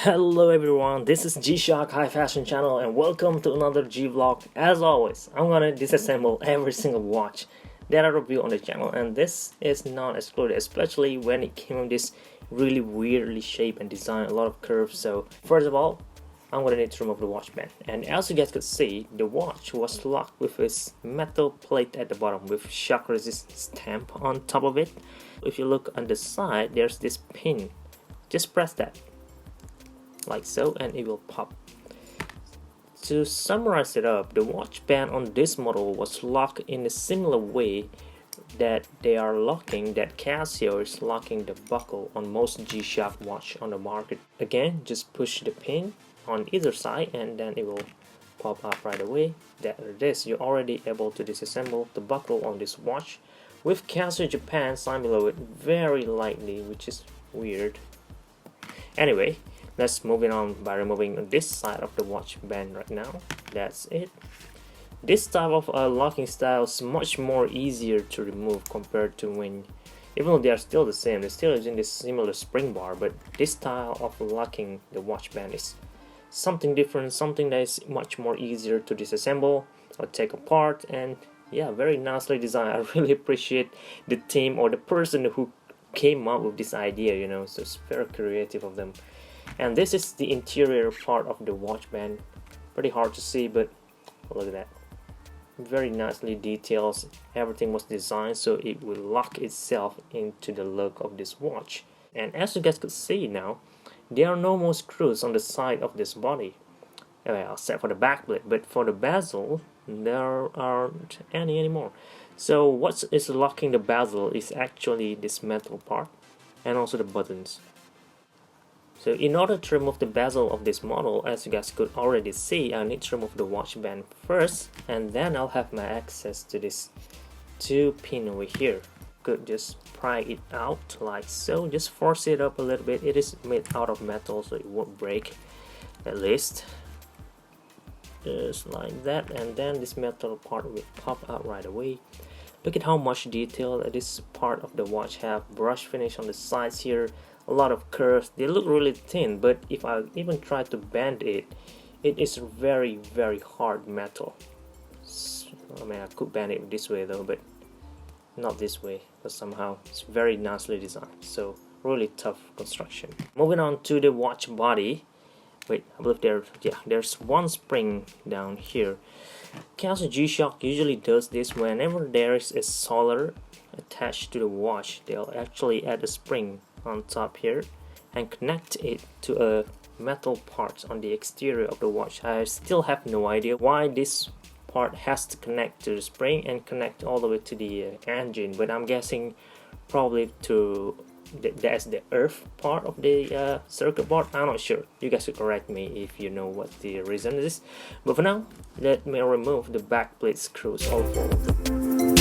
Hello everyone, this is G-Shock High Fashion Channel and welcome to another G-Vlog. As always, I'm gonna disassemble every single watch that I review on the channel, and this is not excluded, especially when it came with this really weirdly shaped and designed, a lot of curves. So first of all, I'm gonna need to remove the watch band, and as you guys could see, the watch was locked with this metal plate at the bottom with shock resist stamp on top of it. If you look on the side, there's this pin. Just press that like so and it will pop. To summarize it up, the watch band on this model was locked in a similar way that Casio is locking the buckle on most G-Shock watch on the market. Again, just push the pin on either side and then it will pop up right away. That it is, you're already able to disassemble the buckle on this watch with Casio Japan signed below it very lightly, which is weird. Anyway, let's move it on by removing this side of the watch band right now. That's it. This type of locking style is much more easier to remove compared to when, even though they are still the same, they're still using this similar spring bar, but this style of locking the watch band is something different, something that is much more easier to disassemble or take apart, and yeah, very nicely designed. I really appreciate the team or the person who came up with this idea, you know, so it's very creative of them. And this is the interior part of the watch band. Pretty hard to see, but look at that. Very nicely detailed. Everything was designed so it will lock itself into the look of this watch. And as you guys could see now, there are no more screws on the side of this body. Well, except for the back plate, but for the bezel, there aren't any anymore. So what is locking the bezel is actually this metal part and also the buttons. So in order to remove the bezel of this model, as you guys could already see, I need to remove the watch band first, and then I'll have my access to this 2 pin over here. Could just pry it out like so, just force it up a little bit. It is made out of metal so it won't break, at least. Just like that, and then this metal part will pop out right away. Look at how much detail this part of the watch have. Brush finish on the sides here, a lot of curves. They look really thin, but if I even try to bend it, it is very hard metal. I mean, I could bend it this way though, but not this way, but somehow it's very nicely designed. So really tough construction. Moving on to the watch body. Wait, I believe there's one spring down here. Casio G-Shock usually does this whenever there is a solder attached to the watch. They'll actually add a spring on top here and connect it to a metal part on the exterior of the watch. I still have no idea why this part has to connect to the spring and connect all the way to the engine, but I'm guessing probably to that's the earth part of the circuit board. I'm not sure. You guys could correct me if you know what the reason is. But for now, let me remove the back plate screws, all four of them.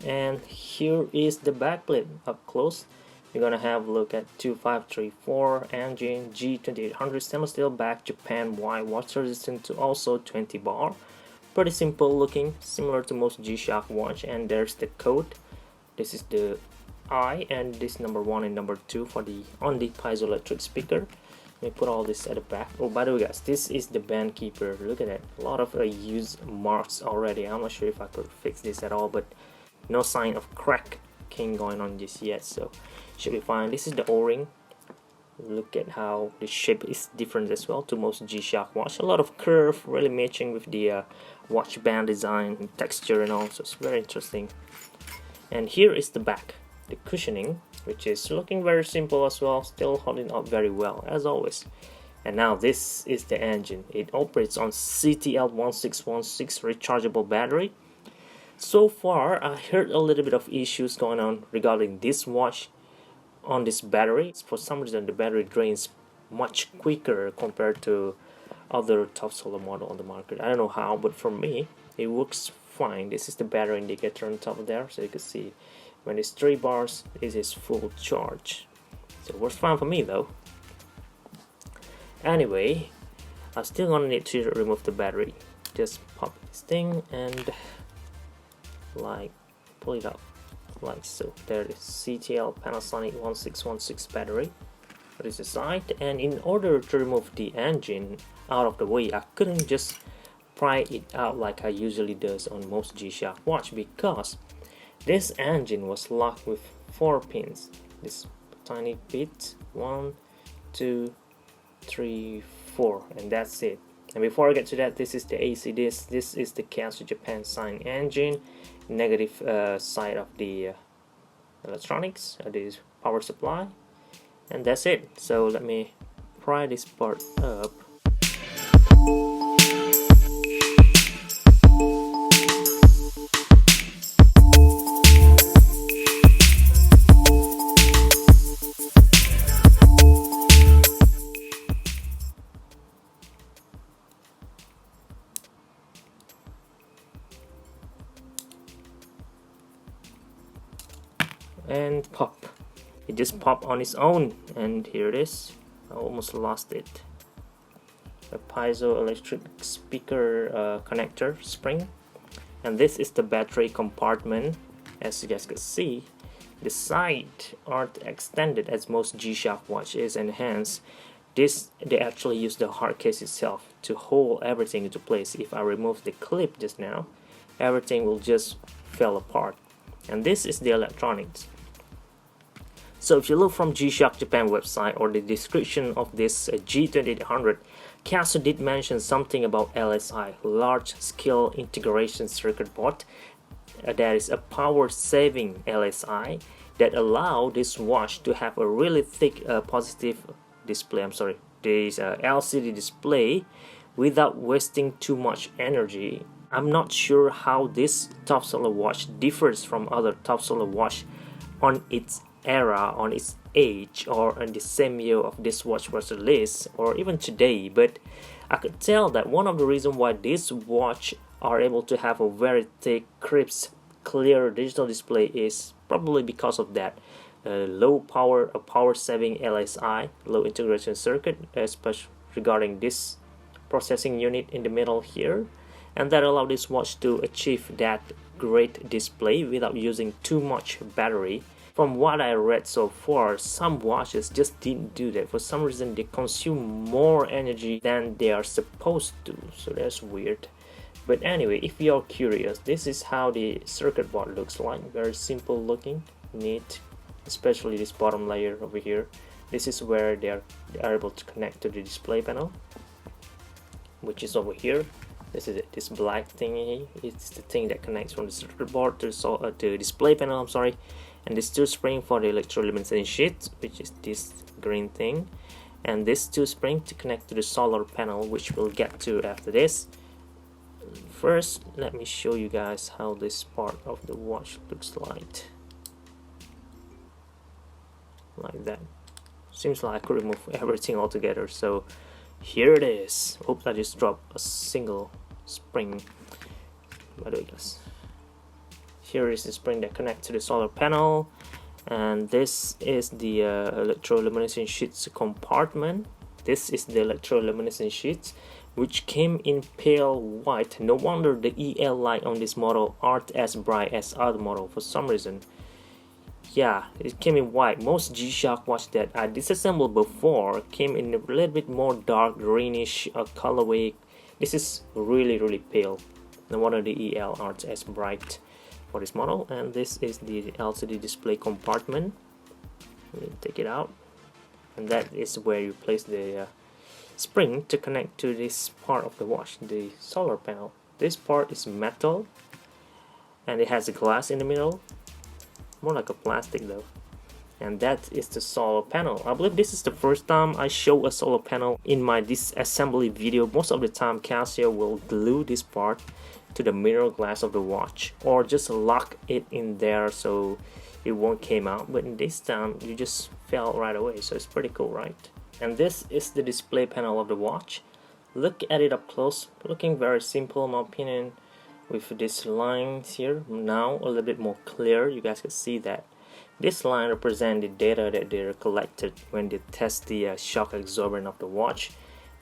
And here is the back plate up close. You're gonna have a look at 2534 engine, G-2800 stainless steel back, Japan wide, water resistant to also 20 bar. Pretty simple looking, similar to most G-Shock watch. And there's the code. This is the I, and this number 1 and number 2 for the on the piezoelectric speaker. Let me put all this at the back. Oh, by the way guys, this is the band keeper. Look at that, a lot of used marks already. I'm not sure if I could fix this at all, but no sign of cracking going on just yet, so should be fine. This is the O-ring. Look at how the shape is different as well to most G-Shock watch. A lot of curve, really matching with the watch band design and texture and all, so it's very interesting. And here is the back, the cushioning, which is looking very simple as well, still holding up very well as always. And now this is the engine. It operates on CTL1616 rechargeable battery. So far I heard a little bit of issues going on regarding this watch on this battery. For some reason the battery drains much quicker compared to other top solar model on the market. I don't know how, but for me it works fine. This is the battery indicator on top of there, so you can see when it's 3 bars it is full charge. So it works fine for me though. Anyway, I'm still gonna need to remove the battery. Just pop this thing and like pull it out. like so. There is CTL Panasonic 1616 battery. That is the side, and in order to remove the engine out of the way, I couldn't just pry it out like I usually does on most G-Shock watch, because this engine was locked with 4 pins. This tiny bit, 1, 2, 3, 4, and that's it. And before I get to that, this is the AC disc. This is the Casio Japan sign engine, negative side of the electronics, the power supply, and that's it. So let me pry this part up. And pop, it just popped on its own, and here it is. I almost lost it. A piezoelectric speaker connector spring, and this is the battery compartment. As you guys can see, the sides aren't extended as most G-Shock watches, and hence they actually use the hard case itself to hold everything into place. If I remove the clip just now, everything will just fall apart. And this is the electronics. So if you look from G-Shock Japan website or the description of this G-2800, Casio did mention something about LSI, large scale integration circuit board. That is a power saving LSI that allow this watch to have a really thick positive display. This LCD display without wasting too much energy. I'm not sure how this top solar watch differs from other top solar watch on its era, on its age, or in the same year of this watch was released, or even today, but I could tell that one of the reasons why this watch are able to have a very thick, crisp, clear digital display is probably because of that low power, power saving LSI, low integration circuit, especially regarding this processing unit in the middle here, and that allowed this watch to achieve that great display without using too much battery. From what I read so far, some watches just didn't do that. For some reason, they consume more energy than they are supposed to, so that's weird. But anyway, if you're curious, this is how the circuit board looks like. Very simple looking, neat, especially this bottom layer over here. This is where they are able to connect to the display panel, which is over here. This is it, this black thingy. It's the thing that connects from the circuit board to the display panel. And this two spring for the electroluminescent sheet, which is this green thing, and this two spring to connect to the solar panel, which we'll get to after this. First, let me show you guys how this part of the watch looks like that. Seems like I could remove everything altogether, so here it is. Oops, I just dropped a single spring. By the way, guys, here is the spring that connects to the solar panel, and this is the electroluminescent sheets compartment. This is the electroluminescent sheets, which came in pale white. No wonder the EL light on this model aren't as bright as other model for some reason. Yeah, it came in white. Most G-Shock watch that I disassembled before came in a little bit more dark greenish colorway. This is really pale. No wonder the EL aren't as bright for this model. And this is the LCD display compartment. Let me take it out, and that is where you place the spring to connect to this part of the watch, the solar panel. This part is metal, and it has a glass in the middle, more like a plastic though, and that is the solar panel. I believe this is the first time I show a solar panel in my disassembly video. Most of the time Casio will glue this part to the mirror glass of the watch, or just lock it in there so it won't came out, but in this time you just fell right away, so it's pretty cool, right? And this is the display panel of the watch. Look at it up close, looking very simple in my opinion, with these lines here. Now a little bit more clear, you guys can see that this line represents the data that they collected when they test the shock absorbance of the watch,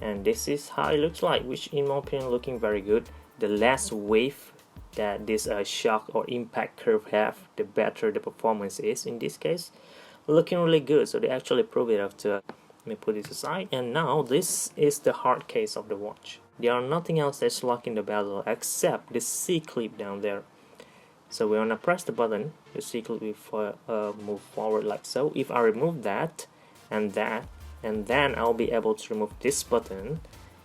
and this is how it looks like, which in my opinion looking very good. The last wave that this shock or impact curve have, the better the performance is. In this case, looking really good. So they actually prove it after. Let me put this aside, and now this is the hard case of the watch. There are nothing else that's locking the bezel except the C clip down there. So we're gonna press the button, the C clip will move forward like so. If I remove that, and then I'll be able to remove this button,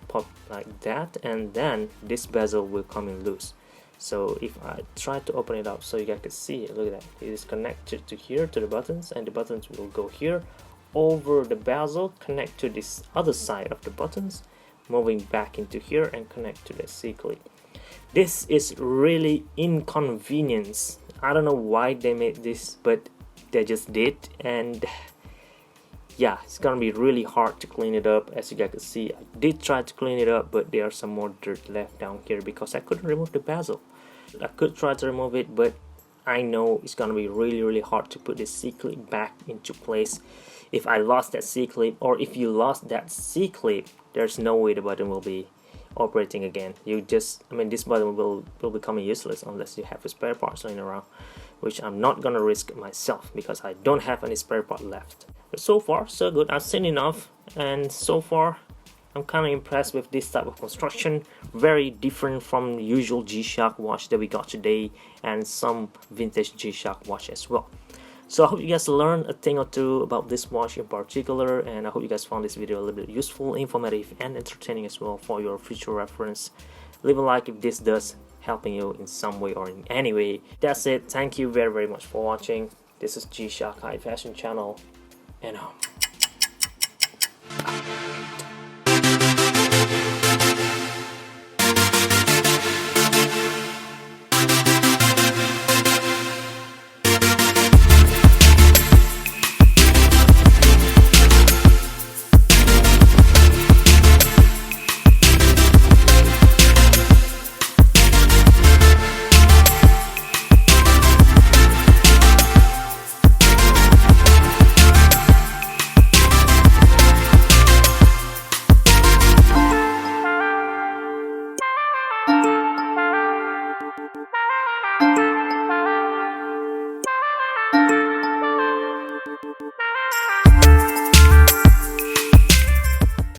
pop like that, and then this bezel will come in loose. So if I try to open it up so you guys can see it, look at that, it is connected to here, to the buttons, and the buttons will go here over the bezel, connect to this other side of the buttons, moving back into here and connect to the C clip. This is really inconvenience. I don't know why they made this, but they just did, and yeah, it's gonna be really hard to clean it up. As you guys can see, I did try to clean it up, but there's some more dirt left down here because I couldn't remove the bezel. I could try to remove it, but I know it's gonna be really hard to put this C-clip back into place. If I lost that C-clip, or if you lost that C-clip, there's no way the button will be operating again. This button will become useless unless you have a spare parts laying around, which I'm not gonna risk myself because I don't have any spare part left. But so far so good. I've seen enough, and so far I'm kind of impressed with this type of construction. Very different from the usual G-Shock watch that we got today, and some vintage G-Shock watch as well. So I hope you guys learned a thing or two about this watch in particular, and I hope you guys found this video a little bit useful, informative, and entertaining as well for your future reference. Leave a like if this does helping you in some way or in any way. That's it. Thank you very much for watching. This is G-Shock High Fashion Channel, and